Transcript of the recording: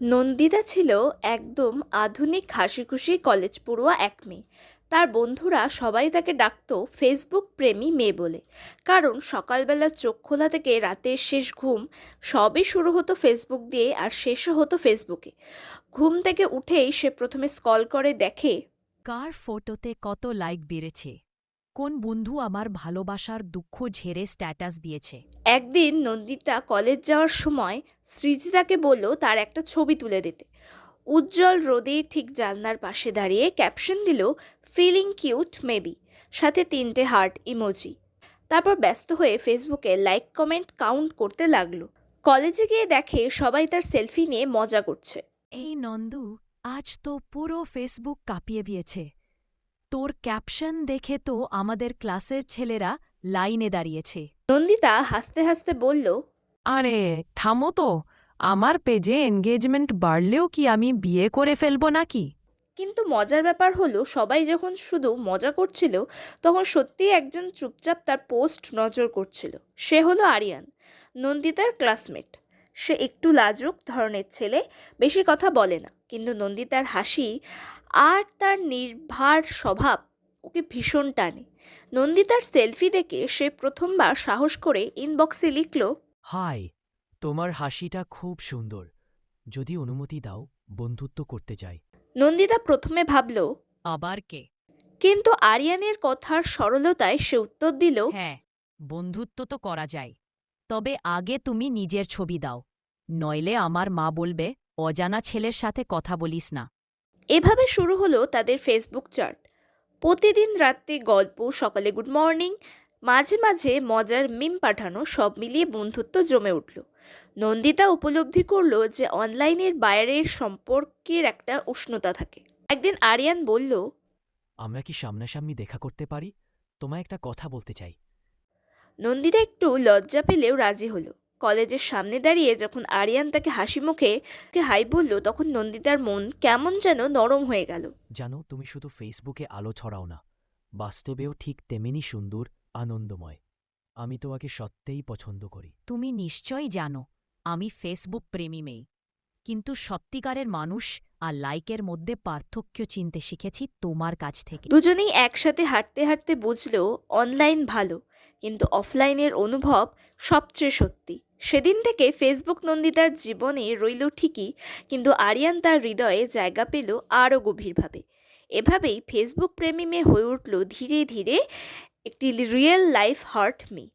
নন্দিতা ছিল একদম আধুনিক হাসিখুশি কলেজ পড়ুয়া এক মেয়ে। তার বন্ধুরা সবাই তাকে ডাকতো ফেসবুক প্রেমী মেয়ে বলে। কারণ সকালবেলা চোখ খোলা থেকে রাতের শেষ ঘুম সবই শুরু হতো ফেসবুক দিয়ে আর শেষও হতো ফেসবুকে। ঘুম থেকে উঠেই সে প্রথমে স্ক্রল করে দেখে কার ফটোতে কত লাইক বেড়েছে, কোন বন্ধু আমার ভালোবাসার দুঃখ ঝেড়ে স্ট্যাটাস দিয়েছে। একদিন নন্দিতা কলেজ যাওয়ার সময় সৃজিতাকে বলল তার একটা ছবি তুলে দিতে। উজ্জ্বল রোদে ঠিক জানলার পাশে দাঁড়িয়ে ক্যাপশন দিল ফিলিং কিউট মেবি, সাথে 3টে হার্ট ইমোজি। তারপর ব্যস্ত হয়ে ফেসবুকে লাইক কমেন্ট কাউন্ট করতে লাগলো। কলেজে গিয়ে দেখে সবাই তার সেলফি নিয়ে মজা করছে। এই নন্দু, আজ তো পুরো ফেসবুক কাঁপিয়ে দিয়েছে। তোর ক্যাপশন দেখে তো আমাদের ক্লাসের ছেলেরা লাইনে দাঁড়িয়েছে। নন্দিতা হাসতে হাসতে বলল, আরে থামো তো, আমার পেজে এনগেজমেন্ট বাড়লেও কি আমি বিয়ে করে ফেলবো নাকি? কিন্তু মজার ব্যাপার হলো সবাই যখন শুধু মজা করছিল তখন সত্যিই একজন চুপচাপ তার পোস্ট নজর করছিল। সে হলো আরিয়ান, নন্দিতার ক্লাসমেট। সে একটু লাজুক ধরনের ছেলে, বেশি কথা বলে না, কিন্তু নন্দিতার হাসি আর তার নির্ভার স্বভাব ওকে ভীষণ টানে। নন্দিতার সেলফি দেখে সে প্রথমবার সাহস করে ইনবক্সে লিখল, হাই, তোমার হাসিটা খুব সুন্দর। যদি অনুমতি দাও, বন্ধুত্ব করতে চাই। নন্দিতা প্রথমে ভাবল, আবার কে? কিন্তু আরিয়ানের কথার সরলতায় সে উত্তর দিল, হ্যাঁ, বন্ধুত্ব তো করা যায়, তবে আগে তুমি নিজের ছবি দাও, নইলে আমার মা বলবে অজানা ছেলের সাথে কথা বলিস না। এভাবে শুরু হলো তাদের ফেসবুক চ্যাট। প্রতিদিন রাতে গল্প, সকালে গুড মর্নিং, মাঝে মাঝে মজার মিম পাঠানো, সব মিলিয়ে বন্ধুত্ব জমে উঠল। নন্দিতা উপলব্ধি করলো যে অনলাইনের বাইরের সম্পর্কের একটা উষ্ণতা থাকে। একদিন আরিয়ান বলল, আমরা কি সামনাসামনি দেখা করতে পারি? তোমায় একটা কথা বলতে চাই। নন্দিতা একটু লজ্জা পেলেও রাজি হলো। কলেজের সামনে দাঁড়িয়ে যখন আরিয়ান তাকে হাসি মুখে হাই বলল, তখন নন্দিতার মন কেমন যেন নরম হয়ে গেল। জানো, তুমি শুধু ফেসবুকে আলো ছড়াও না, বাস্তবেও ঠিক তেমনি সুন্দর, আনন্দময়। আমি তোমাকে সত্যিই পছন্দ করি। তুমি নিশ্চয়ই জানো আমি ফেসবুক প্রেমী মেয়ে, কিন্তু সত্যিকারের মানুষ আর লাইকের মধ্যে পার্থক্য চিনতে শিখেছি তোমার কাছ থেকে। দুজনেই একসাথে হাঁটতে হাঁটতে বুঝলো অনলাইন ভালো, কিন্তু অফলাইনের অনুভব সবচেয়ে সত্যি। সেদিন থেকে ফেসবুক নন্দিতার জীবনে রইল ঠিকই, কিন্তু আরিয়ান তার হৃদয়ে জায়গা পেল আরও গভীরভাবে। এভাবেই ফেসবুক প্রেমী মেয়ে হয়ে উঠল ধীরে ধীরে একটি রিয়েল লাইফ হার্ট মি।